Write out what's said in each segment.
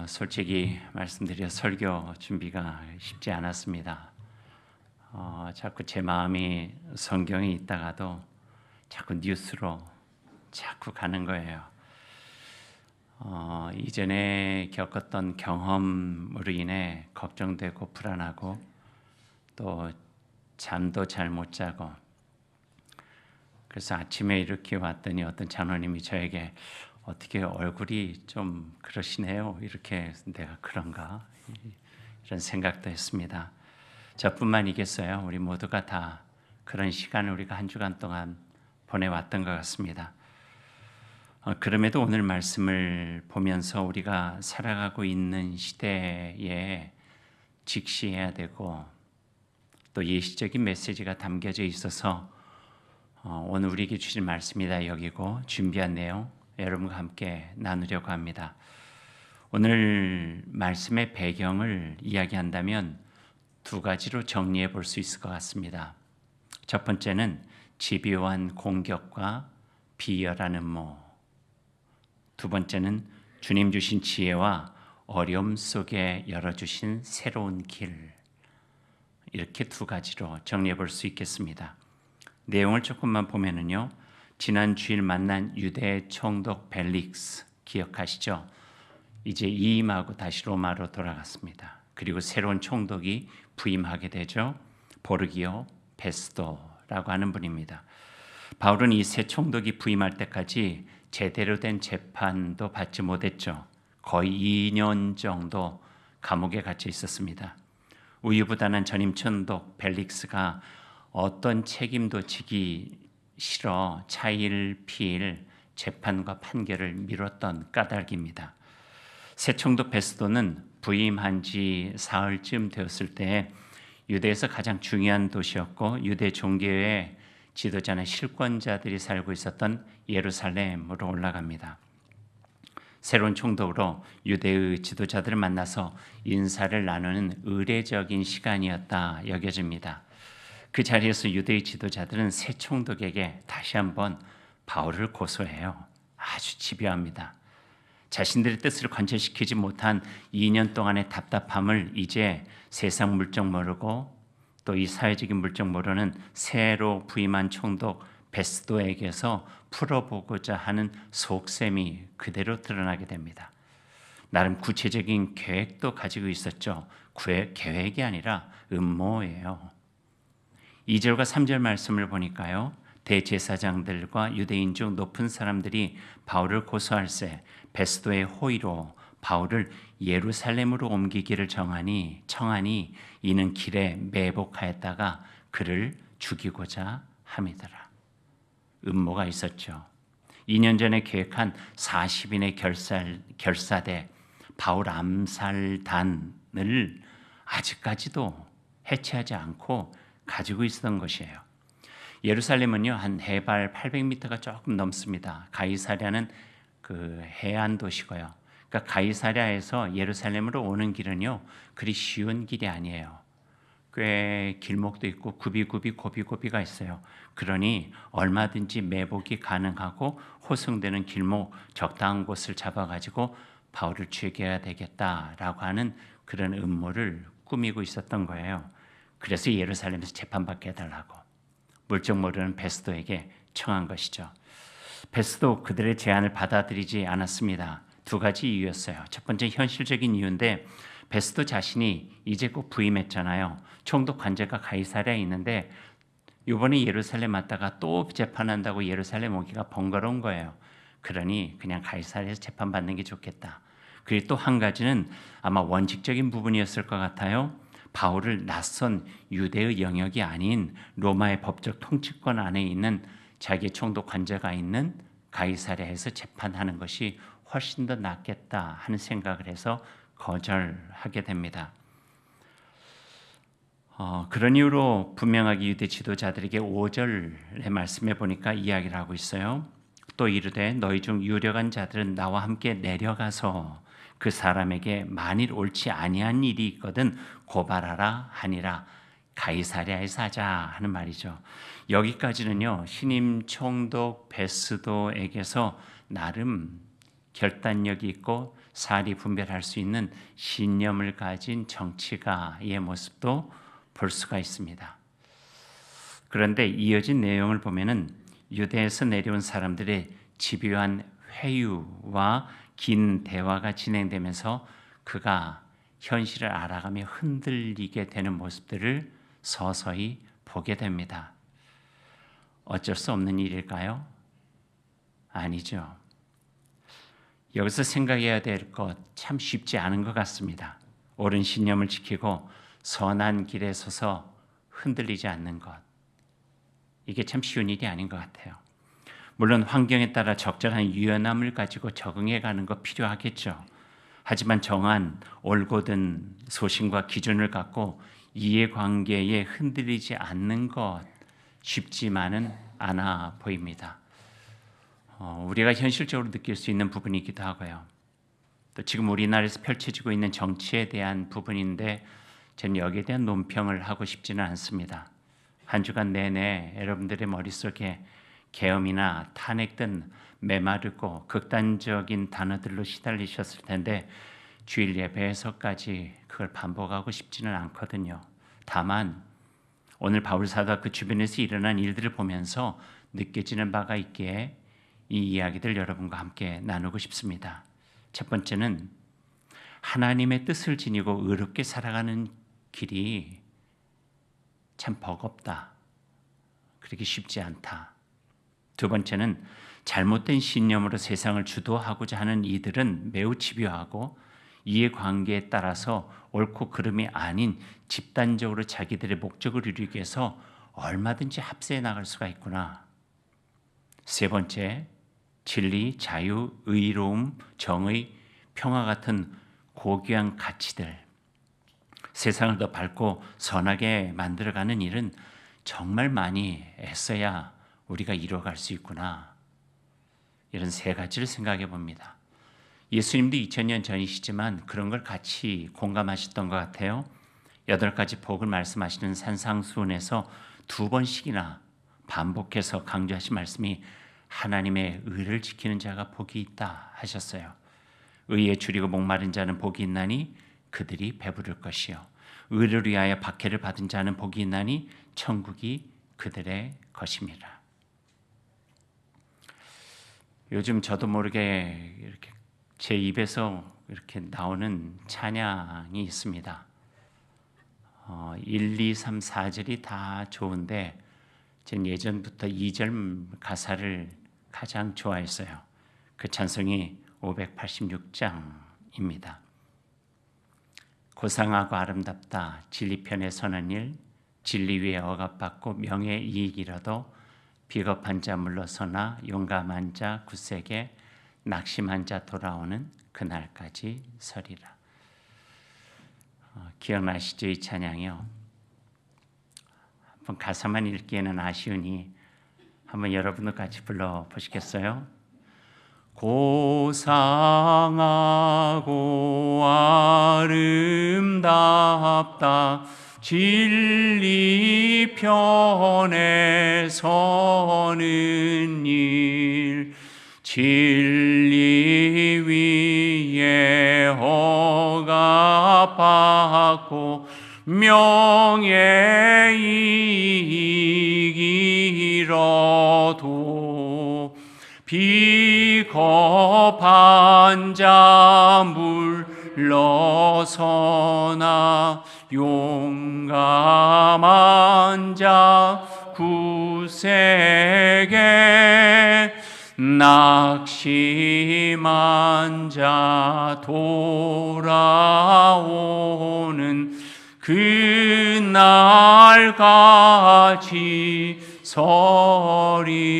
솔직히 말씀드려 설교 준비가 쉽지 않았습니다. 자꾸 제 마음이 성경에 있다가도 자꾸 뉴스로 자꾸 가는 거예요. 이전에 겪었던 경험으로 인해 걱정되고 불안하고 또 잠도 잘 못 자고, 그래서 아침에 이렇게 왔더니 어떤 장로님이 저에게 어떻게 얼굴이 좀 그러시네요. 이렇게 내가 그런가? 이런 생각도 했습니다. 저뿐만이겠어요. 우리 모두가 다 그런 시간을 우리가 한 주간 동안 보내왔던 것 같습니다. 그럼에도 오늘 말씀을 보면서 우리가 살아가고 있는 시대에 직시해야 되고 또 예시적인 메시지가 담겨져 있어서 오늘 우리에게 주신 말씀이다 여기고 준비한 내용 여러분과 함께 나누려고 합니다. 오늘 말씀의 배경을 이야기한다면 두 가지로 정리해 볼 수 있을 것 같습니다. 첫 번째는 집요한 공격과 비열한 음모, 두 번째는 주님 주신 지혜와 어려움 속에 열어주신 새로운 길, 이렇게 두 가지로 정리해 볼 수 있겠습니다. 내용을 조금만 보면은요, 지난 주일 만난 유대 총독 벨릭스 기억하시죠? 이제 이임하고 다시 로마로 돌아갔습니다. 그리고 새로운 총독이 부임하게 되죠. 보르기오 베스도라고 하는 분입니다. 바울은 이 새 총독이 부임할 때까지 제대로 된 재판도 받지 못했죠. 거의 2년 정도 감옥에 갇혀 있었습니다. 우유부단한 전임 총독 벨릭스가 어떤 책임도 지기 싫어 차일피일 재판과 판결을 미뤘던 까닭입니다. 새 총독 베스도는 부임한 지 사흘쯤 되었을 때 유대에서 가장 중요한 도시였고 유대 종교의 지도자나 실권자들이 살고 있었던 예루살렘으로 올라갑니다. 새로운 총독으로 유대의 지도자들을 만나서 인사를 나누는 의례적인 시간이었다 여겨집니다. 그 자리에서 유대의 지도자들은 새 총독에게 다시 한번 바울을 고소해요. 아주 집요합니다. 자신들의 뜻을 관철시키지 못한 2년 동안의 답답함을 이제 세상 물정 모르고 또 이 사회적인 물정 모르는 새로 부임한 총독 베스도에게서 풀어보고자 하는 속셈이 그대로 드러나게 됩니다. 나름 구체적인 계획도 가지고 있었죠. 계획이 아니라 음모예요. 2절과 3절 말씀을 보니까요, 대제사장들과 유대인 중 높은 사람들이 바울을 고소할세 베스도의 호의로 바울을 예루살렘으로 옮기기를 청하니 이는 길에 매복하였다가 그를 죽이고자 함이더라. 음모가 있었죠. 2년 전에 계획한 40인의 결사대 바울 암살단을 아직까지도 해체하지 않고 가지고 있었던 것이에요. 예루살렘은요, 한 해발 800m가 조금 넘습니다. 가이사랴는 그 해안 도시고요. 그러니까 가이사랴에서 예루살렘으로 오는 길은요, 그리 쉬운 길이 아니에요. 꽤 길목도 있고 고비고비가 있어요. 그러니 얼마든지 매복이 가능하고 호송되는 길목 적당한 곳을 잡아가지고 바울을 죽여야 되겠다라고 하는 그런 음모를 꾸미고 있었던 거예요. 그래서 예루살렘에서 재판받게 해달라고 물정 모르는 베스도에게 청한 것이죠. 베스도 그들의 제안을 받아들이지 않았습니다. 두 가지 이유였어요. 첫 번째 현실적인 이유인데 베스도 자신이 이제 곧 부임했잖아요. 총독 관제가 가이사랴에 있는데 이번에 예루살렘 왔다가 또 재판한다고 예루살렘 오기가 번거로운 거예요. 그러니 그냥 가이사랴에서 재판받는 게 좋겠다. 그리고 또 한 가지는 아마 원칙적인 부분이었을 것 같아요. 바울을 낯선 유대의 영역이 아닌 로마의 법적 통치권 안에 있는 자기의 총독 관제가 있는 가이사랴에서 재판하는 것이 훨씬 더 낫겠다 하는 생각을 해서 거절하게 됩니다. 그런 이유로 분명하게 유대 지도자들에게 5절의 말씀에 보니까 이야기를 하고 있어요. 또 이르되 너희 중 유력한 자들은 나와 함께 내려가서 그 사람에게 만일 옳지 아니한 일이 있거든 고발하라 하니라. 가이사랴에서 하자 하는 말이죠. 여기까지는요, 신임 총독 베스도에게서 나름 결단력이 있고 사리 분별할 수 있는 신념을 가진 정치가의 모습도 볼 수가 있습니다. 그런데 이어진 내용을 보면은 유대에서 내려온 사람들의 집요한 회유와 긴 대화가 진행되면서 그가 현실을 알아가며 흔들리게 되는 모습들을 서서히 보게 됩니다. 어쩔 수 없는 일일까요? 아니죠. 여기서 생각해야 될 것 참 쉽지 않은 것 같습니다. 옳은 신념을 지키고 선한 길에 서서 흔들리지 않는 것. 이게 참 쉬운 일이 아닌 것 같아요. 물론 환경에 따라 적절한 유연함을 가지고 적응해 가는 것 필요하겠죠. 하지만 정한 올곧은 소신과 기준을 갖고 이해관계에 흔들리지 않는 것 쉽지만은 않아 보입니다. 우리가 현실적으로 느낄 수 있는 부분이기도 하고요. 또 지금 우리나라에서 펼쳐지고 있는 정치에 대한 부분인데 저는 여기에 대한 논평을 하고 싶지는 않습니다. 한 주간 내내 여러분들의 머릿속에 계엄이나 탄핵 등 메마르고 극단적인 단어들로 시달리셨을 텐데 주일 예배에서까지 그걸 반복하고 싶지는 않거든요. 다만 오늘 바울 사도가 그 주변에서 일어난 일들을 보면서 느껴지는 바가 있기에 이 이야기들 여러분과 함께 나누고 싶습니다. 첫 번째는 하나님의 뜻을 지니고 의롭게 살아가는 길이 참 버겁다. 그렇게 쉽지 않다. 두 번째는 잘못된 신념으로 세상을 주도하고자 하는 이들은 매우 집요하고 이해관계에 따라서 옳고 그름이 아닌 집단적으로 자기들의 목적을 이루기 위해서 얼마든지 합세해 나갈 수가 있구나. 세 번째, 진리, 자유, 의로움, 정의, 평화 같은 고귀한 가치들, 세상을 더 밝고 선하게 만들어가는 일은 정말 많이 애써야 우리가 이루어갈 수 있구나. 이런 세 가지를 생각해 봅니다. 예수님도 2000년 전이시지만 그런 걸 같이 공감하셨던 것 같아요. 8가지 복을 말씀하시는 산상수훈에서 2번씩이나 반복해서 강조하신 말씀이 하나님의 의를 지키는 자가 복이 있다 하셨어요. 의에 줄이고 목마른 자는 복이 있나니 그들이 배부를 것이요 의를 위하여 박해를 받은 자는 복이 있나니 천국이 그들의 것입니다. 요즘 저도 모르게 이렇게 제 입에서 이렇게 나오는 찬양이 있습니다. 1, 2, 3, 4절이 다 좋은데 전 예전부터 2절 가사를 가장 좋아했어요. 그 찬송이 586장입니다. 고상하고 아름답다 진리편에 서는 일, 진리 위에 억압받고 명예 이익이라도 비겁한 자 물러서나 용감한 자 굳세게 낙심한 자 돌아오는 그날까지 서리라. 기억나시죠? 이 찬양이요. 한번 가사만 읽기에는 아쉬우니 한번 여러분도 같이 불러보시겠어요? 고상하고 아름답다 진리 편에 서는 일 진리 위에 억압받고 명예 이익이라도 비겁한 자 물러서나 용감한 자 굳세게 낙심한 자 돌아오는 그날까지 서리라.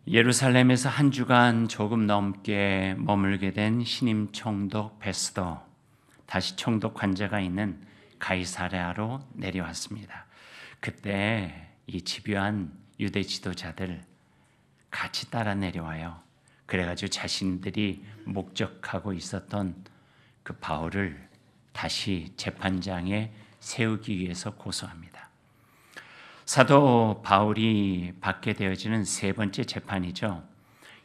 예루살렘에서 한 주간 조금 넘게 머물게 된 신임 총독 베스도 다시 총독 관저가 있는 가이사랴로 내려왔습니다. 그때 이 집요한 유대 지도자들 같이 따라 내려와요. 그래가지고 자신들이 목적하고 있었던 그 바울을 다시 재판장에 세우기 위해서 고소합니다. 사도 바울이 받게 되어지는 세 번째 재판이죠.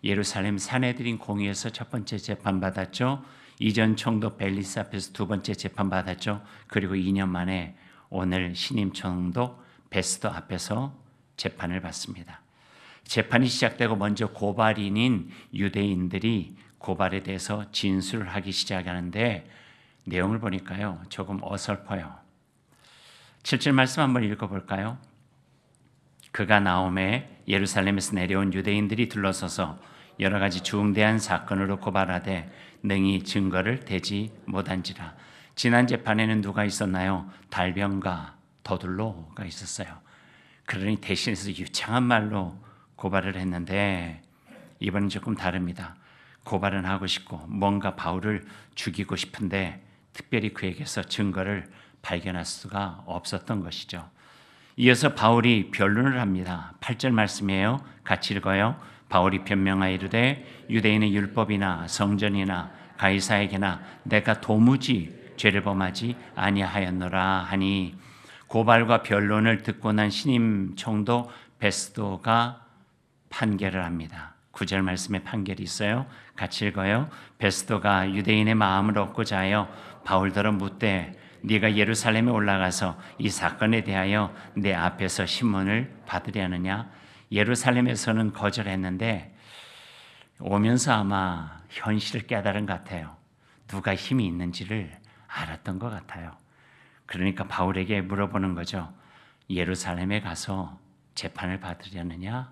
예루살렘 산헤드린 공의에서 첫 번째 재판 받았죠. 이전 총독 벨리스 앞에서 두 번째 재판 받았죠. 그리고 2년 만에 오늘 신임 총독 베스도 앞에서 재판을 받습니다. 재판이 시작되고 먼저 고발인인 유대인들이 고발에 대해서 진술을 하기 시작하는데 내용을 보니까요, 조금 어설퍼요. 7절 말씀 한번 읽어볼까요? 그가 나오매 예루살렘에서 내려온 유대인들이 둘러서서 여러 가지 중대한 사건으로 고발하되 능히 증거를 대지 못한지라. 지난 재판에는 누가 있었나요? 달병과 더둘로가 있었어요. 그러니 대신해서 유창한 말로 고발을 했는데 이번은 조금 다릅니다. 고발은 하고 싶고 뭔가 바울을 죽이고 싶은데 특별히 그에게서 증거를 발견할 수가 없었던 것이죠. 이어서 바울이 변론을 합니다. 8절 말씀이에요. 같이 읽어요. 바울이 변명하여 이르되 유대인의 율법이나 성전이나 가이사에게나 내가 도무지 죄를 범하지 아니하였노라 하니, 고발과 변론을 듣고 난 신임 총독 베스도가 판결을 합니다. 9절 말씀에 판결이 있어요. 같이 읽어요. 베스도가 유대인의 마음을 얻고자 하여 바울더러 묻되 네가 예루살렘에 올라가서 이 사건에 대하여 내 앞에서 신문을 받으려느냐? 예루살렘에서는 거절했는데 오면서 아마 현실을 깨달은 것 같아요. 누가 힘이 있는지를 알았던 것 같아요. 그러니까 바울에게 물어보는 거죠. 예루살렘에 가서 재판을 받으려느냐?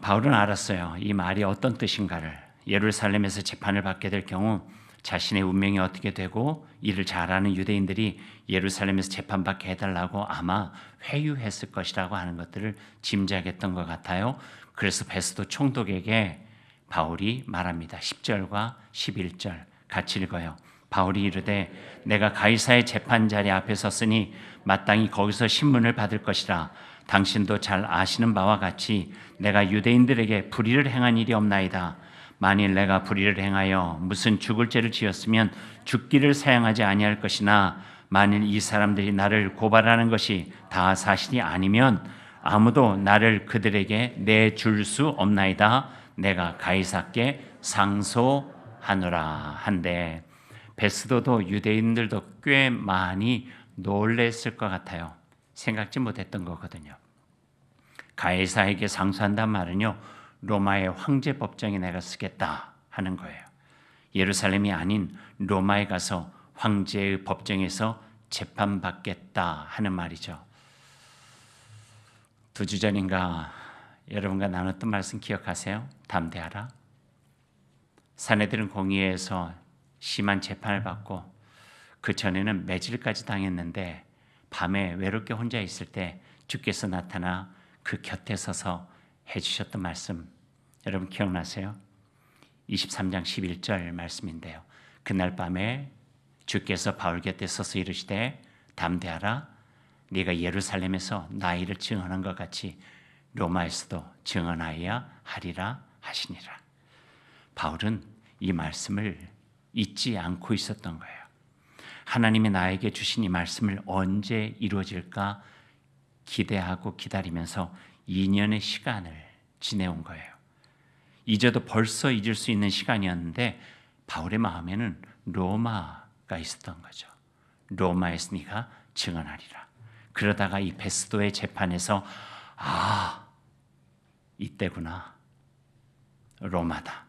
바울은 알았어요. 이 말이 어떤 뜻인가를. 예루살렘에서 재판을 받게 될 경우 자신의 운명이 어떻게 되고 이를 잘 아는 유대인들이 예루살렘에서 재판받게 해달라고 아마 회유했을 것이라고 하는 것들을 짐작했던 것 같아요. 그래서 베스도 총독에게 바울이 말합니다. 10절과 11절 같이 읽어요. 바울이 이르되 내가 가이사의 재판 자리 앞에 섰으니 마땅히 거기서 신문을 받을 것이라. 당신도 잘 아시는 바와 같이 내가 유대인들에게 불의를 행한 일이 없나이다. 만일 내가 불의를 행하여 무슨 죽을 죄를 지었으면 죽기를 사양하지 아니할 것이나 만일 이 사람들이 나를 고발하는 것이 다 사실이 아니면 아무도 나를 그들에게 내줄 수 없나이다. 내가 가이사께 상소하노라 한데, 베스도도 유대인들도 꽤 많이 놀랬을 것 같아요. 생각지 못했던 거거든요. 가이사에게 상소한단 말은요, 로마의 황제 법정에 내가 쓰겠다 하는 거예요. 예루살렘이 아닌 로마에 가서 황제의 법정에서 재판받겠다 하는 말이죠. 2주 전인가 여러분과 나눴던 말씀 기억하세요? 담대하라. 산헤드린 공의회에서 심한 재판을 받고 그 전에는 매질까지 당했는데 밤에 외롭게 혼자 있을 때 주께서 나타나 그 곁에 서서 해주셨던 말씀 여러분 기억나세요? 23장 11절 말씀인데요. 그날 밤에 주께서 바울 곁에 서서 이르시되 담대하라. 네가 예루살렘에서 나 일을 증언한 것 같이 로마에서도 증언하여야 하리라 하시니라. 바울은 이 말씀을 잊지 않고 있었던 거예요. 하나님이 나에게 주신 이 말씀을 언제 이루어질까 기대하고 기다리면서 2년의 시간을 지내온 거예요. 잊어도 벌써 잊을 수 있는 시간이었는데 바울의 마음에는 로마가 있었던 거죠. 로마에서 네가 증언하리라. 그러다가 이 베스도의 재판에서 이때구나, 로마다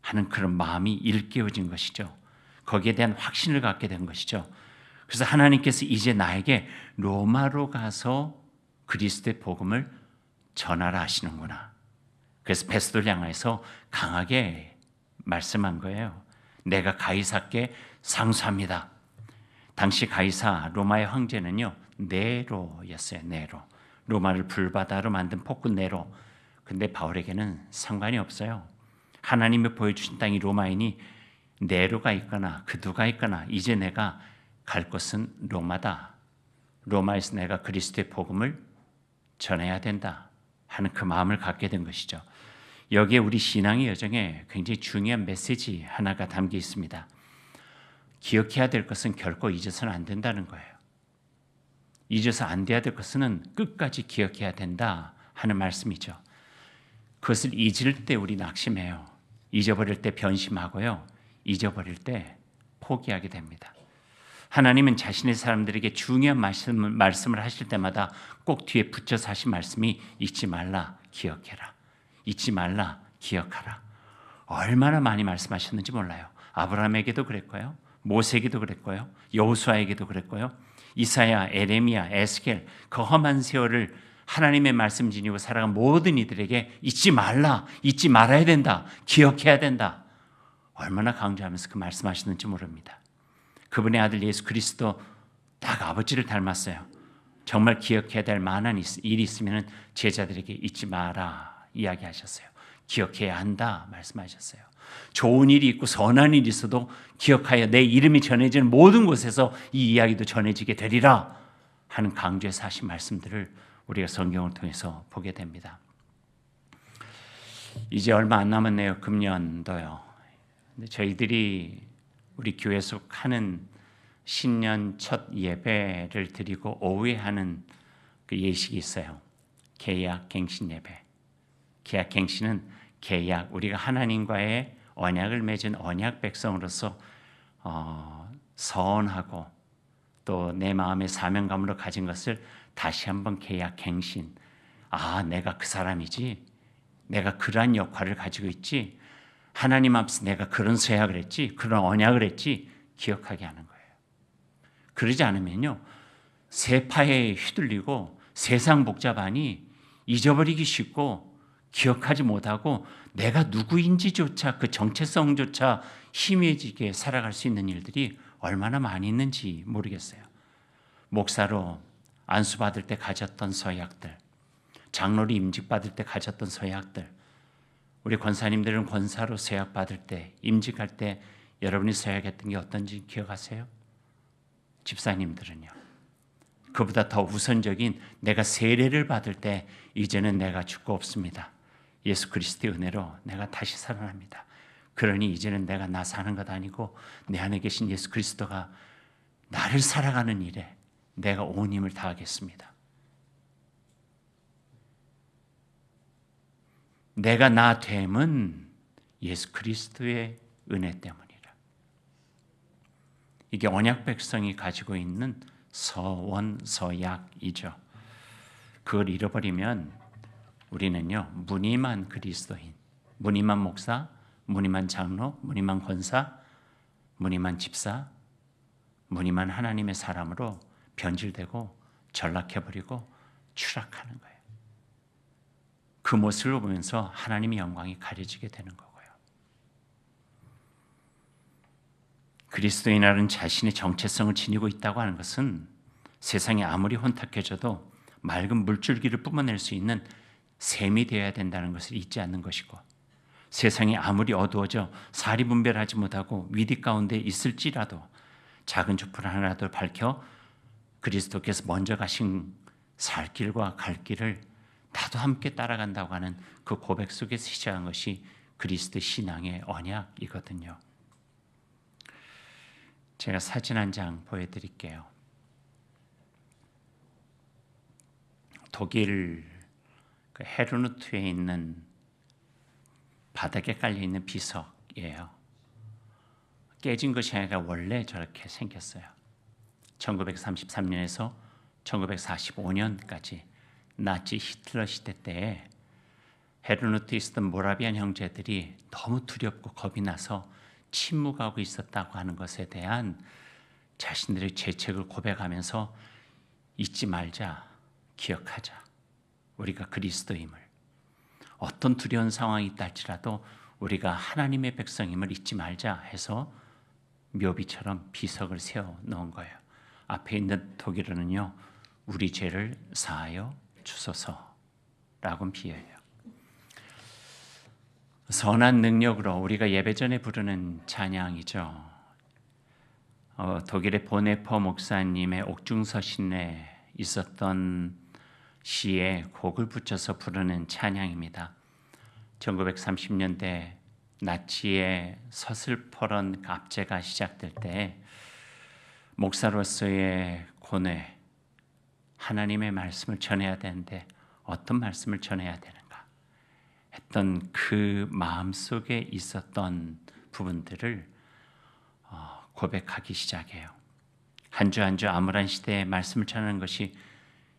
하는 그런 마음이 일깨워진 것이죠. 거기에 대한 확신을 갖게 된 것이죠. 그래서 하나님께서 이제 나에게 로마로 가서 그리스도의 복음을 전하라 하시는구나. 그래서 베스도를 향해서 강하게 말씀한 거예요. 내가 가이사께 상소합니다. 당시 가이사 로마의 황제는요, 네로였어요. 네로. 로마를 불바다로 만든 폭군 네로. 근데 바울에게는 상관이 없어요. 하나님이 보여주신 땅이 로마이니 네로가 있거나 그 누가 있거나 이제 내가 갈 곳은 로마다. 로마에서 내가 그리스도의 복음을 전해야 된다 하는 그 마음을 갖게 된 것이죠. 여기에 우리 신앙의 여정에 굉장히 중요한 메시지 하나가 담겨 있습니다. 기억해야 될 것은 결코 잊어서는 안 된다는 거예요. 잊어서 안 돼야 될 것은 끝까지 기억해야 된다 하는 말씀이죠. 그것을 잊을 때 우리 낙심해요. 잊어버릴 때 변심하고요. 잊어버릴 때 포기하게 됩니다. 하나님은 자신의 사람들에게 중요한 말씀을 하실 때마다 꼭 뒤에 붙여서 하신 말씀이 잊지 말라, 기억해라. 잊지 말라, 기억하라. 얼마나 많이 말씀하셨는지 몰라요. 아브라함에게도 그랬고요. 모세에게도 그랬고요. 여호수아에게도 그랬고요. 이사야, 에레미야, 에스겔 그 험한 세월을 하나님의 말씀 지니고 살아간 모든 이들에게 잊지 말라, 잊지 말아야 된다, 기억해야 된다. 얼마나 강조하면서 그 말씀하시는지 모릅니다. 그분의 아들 예수 그리스도 딱 아버지를 닮았어요. 정말 기억해야 될 만한 일이 있으면 제자들에게 잊지 마라 이야기하셨어요. 기억해야 한다 말씀하셨어요. 좋은 일이 있고 선한 일이 있어도 기억하여 내 이름이 전해지는 모든 곳에서 이 이야기도 전해지게 되리라 하는 강조해서 하신 말씀들을 우리가 성경을 통해서 보게 됩니다. 이제 얼마 안 남았네요. 금년도요. 근데 저희들이 우리 교회에서 하는 신년 첫 예배를 드리고 오후에 하는 그 예식이 있어요. 계약 갱신 예배. 계약 갱신은 계약, 우리가 하나님과의 언약을 맺은 언약 백성으로서 서원하고 또 내 마음의 사명감으로 가진 것을 다시 한번 계약 갱신. 아, 내가 그 사람이지. 내가 그러한 역할을 가지고 있지. 하나님 앞에서 내가 그런 서약을 했지. 그런 언약을 했지. 기억하게 하는 거예요. 그러지 않으면요. 세파에 휘둘리고 세상 복잡하니 잊어버리기 쉽고 기억하지 못하고 내가 누구인지조차 그 정체성조차 희미해지게 살아갈 수 있는 일들이 얼마나 많이 있는지 모르겠어요. 목사로 안수받을 때 가졌던 서약들, 장로로 임직받을 때 가졌던 서약들, 우리 권사님들은 권사로 서약받을 때, 임직할 때 여러분이 서약했던 게 어떤지 기억하세요? 집사님들은요. 그보다 더 우선적인 내가 세례를 받을 때 이제는 내가 죽고 없습니다. 예수 그리스도의 은혜로 내가 다시 살아납니다. 그러니 이제는 내가 나 사는 것 아니고 내 안에 계신 예수 그리스도가 나를 살아가는 일에 내가 온 힘을 다하겠습니다. 내가 나 됨은 예수 그리스도의 은혜 때문이라. 이게 언약 백성이 가지고 있는 서원, 서약이죠. 그걸 잃어버리면 우리는요, 무늬만 그리스도인, 무늬만 목사, 무늬만 장로, 무늬만 권사, 무늬만 집사, 무늬만 하나님의 사람으로 변질되고 전락해버리고 추락하는 거예요. 그 모습을 보면서 하나님의 영광이 가려지게 되는 거고요. 그리스도인이라는 자신의 정체성을 지니고 있다고 하는 것은 세상이 아무리 혼탁해져도 맑은 물줄기를 뿜어낼 수 있는 샘이 되어야 된다는 것을 잊지 않는 것이고, 세상이 아무리 어두워져 사리분별하지 못하고 위기 가운데 있을지라도 작은 촛불 하나라도 밝혀 그리스도께서 먼저 가신 살 길과 갈 길을 나도 함께 따라간다고 하는 그 고백 속에서 시작한 것이 그리스도 신앙의 언약이거든요. 제가 사진 한 장 보여드릴게요. 독일 그 헤르누트에 있는 바닥에 깔려있는 비석이에요. 깨진 것이 아니라 원래 저렇게 생겼어요. 1933년에서 1945년까지 나치 히틀러 시대 때에 헤르누트에 있었던 모라비안 형제들이 너무 두렵고 겁이 나서 침묵하고 있었다고 하는 것에 대한 자신들의 죄책을 고백하면서 잊지 말자, 기억하자. 우리가 그리스도임을. 어떤 두려운 상황이 있다 할지라도 우리가 하나님의 백성임을 잊지 말자 해서 묘비처럼 비석을 세워 놓은 거예요. 앞에 있는 독일어는요, 우리 죄를 사하여 주소서라고 비유해요. 선한 능력으로 우리가 예배 전에 부르는 찬양이죠. 독일의 보네퍼 목사님의 옥중서신에 있었던 시에 곡을 붙여서 부르는 찬양입니다. 1930년대 나치의 서슬퍼런 압제가 시작될 때 목사로서의 고뇌, 하나님의 말씀을 전해야 되는데 어떤 말씀을 전해야 되는가 했던 그 마음속에 있었던 부분들을 고백하기 시작해요. 한 주 한 주 암울한 시대에 말씀을 전하는 것이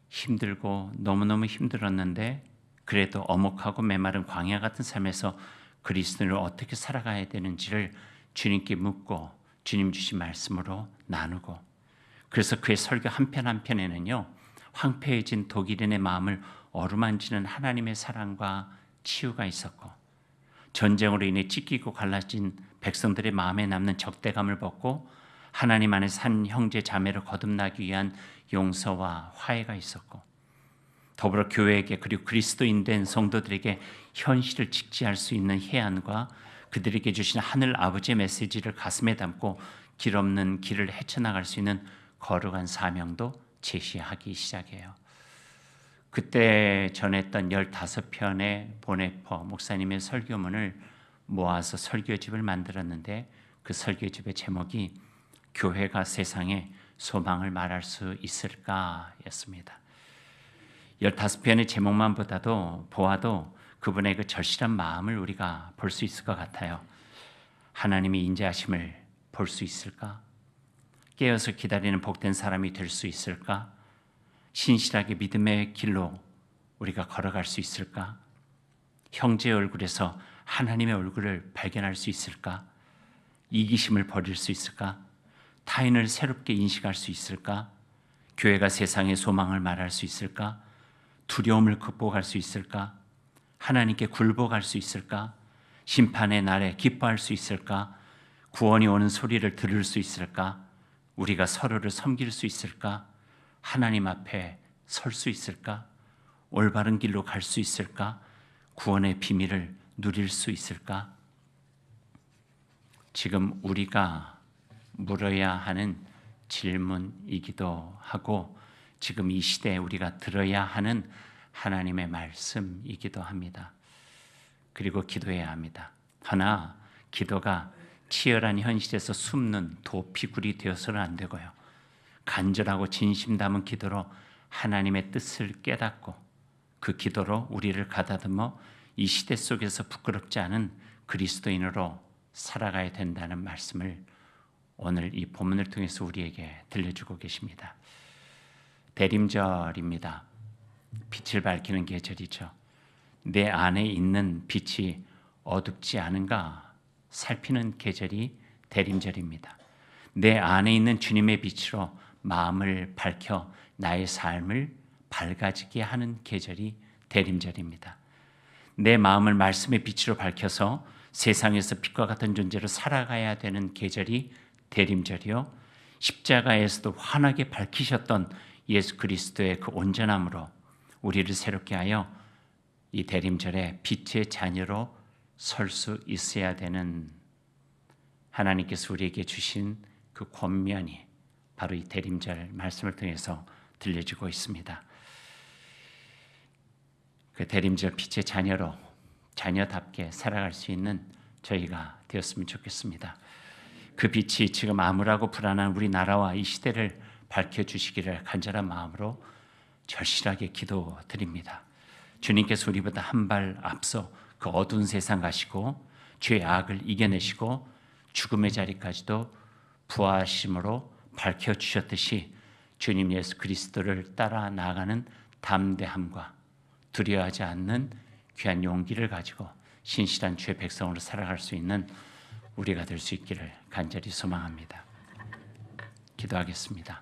힘들고 너무너무 힘들었는데 그래도 엄혹하고 메마른 광야 같은 삶에서 그리스도인을 어떻게 살아가야 되는지를 주님께 묻고 주님 주신 말씀으로 나누고, 그래서 그의 설교 한편 한편에는요 황폐해진 독일인의 마음을 어루만지는 하나님의 사랑과 치유가 있었고, 전쟁으로 인해 찢기고 갈라진 백성들의 마음에 남는 적대감을 벗고 하나님 안에 산 형제 자매를 거듭나기 위한 용서와 화해가 있었고, 더불어 교회에게 그리고 그리스도인 된 성도들에게 현실을 직지할 수 있는 해안과 그들에게 주신 하늘 아버지의 메시지를 가슴에 담고 길 없는 길을 헤쳐나갈 수 있는 거룩한 사명도 제시하기 시작해요. 그때 전했던 15편의 보네퍼 목사님의 설교문을 모아서 설교집을 만들었는데 그 설교집의 제목이 교회가 세상에 소망을 말할 수 있을까 였습니다. 15편의 제목만 보아도 그분의 그 절실한 마음을 우리가 볼 수 있을 것 같아요. 하나님이 인자하심을 볼 수 있을까? 깨어서 기다리는 복된 사람이 될 수 있을까? 신실하게 믿음의 길로 우리가 걸어갈 수 있을까? 형제의 얼굴에서 하나님의 얼굴을 발견할 수 있을까? 이기심을 버릴 수 있을까? 타인을 새롭게 인식할 수 있을까? 교회가 세상의 소망을 말할 수 있을까? 두려움을 극복할 수 있을까? 하나님께 굴복할 수 있을까? 심판의 날에 기뻐할 수 있을까? 구원이 오는 소리를 들을 수 있을까? 우리가 서로를 섬길 수 있을까? 하나님 앞에 설 수 있을까? 올바른 길로 갈 수 있을까? 구원의 비밀을 누릴 수 있을까? 지금 우리가 물어야 하는 질문이기도 하고 지금 이 시대에 우리가 들어야 하는 하나님의 말씀이기도 합니다. 그리고 기도해야 합니다. 하나, 기도가 치열한 현실에서 숨는 도피굴이 되어서는 안 되고요. 간절하고 진심 담은 기도로 하나님의 뜻을 깨닫고 그 기도로 우리를 가다듬어 이 시대 속에서 부끄럽지 않은 그리스도인으로 살아가야 된다는 말씀을 오늘 이 본문을 통해서 우리에게 들려주고 계십니다. 대림절입니다. 빛을 밝히는 계절이죠. 내 안에 있는 빛이 어둡지 않은가 살피는 계절이 대림절입니다. 내 안에 있는 주님의 빛으로 마음을 밝혀 나의 삶을 밝아지게 하는 계절이 대림절입니다. 내 마음을 말씀의 빛으로 밝혀서 세상에서 빛과 같은 존재로 살아가야 되는 계절이 대림절이요, 십자가에서도 환하게 밝히셨던 예수 그리스도의 그 온전함으로 우리를 새롭게 하여 이 대림절에 빛의 자녀로 설 수 있어야 되는 하나님께서 우리에게 주신 그 권면이 바로 이 대림절 말씀을 통해서 들려주고 있습니다. 그 대림절 빛의 자녀로 자녀답게 살아갈 수 있는 저희가 되었으면 좋겠습니다. 그 빛이 지금 암울하고 불안한 우리나라와 이 시대를 밝혀주시기를 간절한 마음으로 절실하게 기도드립니다. 주님께서 우리보다 한 발 앞서 그 어두운 세상 가시고 죄의 악을 이겨내시고 죽음의 자리까지도 부활하심으로 밝혀주셨듯이 주님 예수 그리스도를 따라 나아가는 담대함과 두려워하지 않는 귀한 용기를 가지고 신실한 주의 백성으로 살아갈 수 있는 우리가 될 수 있기를 간절히 소망합니다. 기도하겠습니다.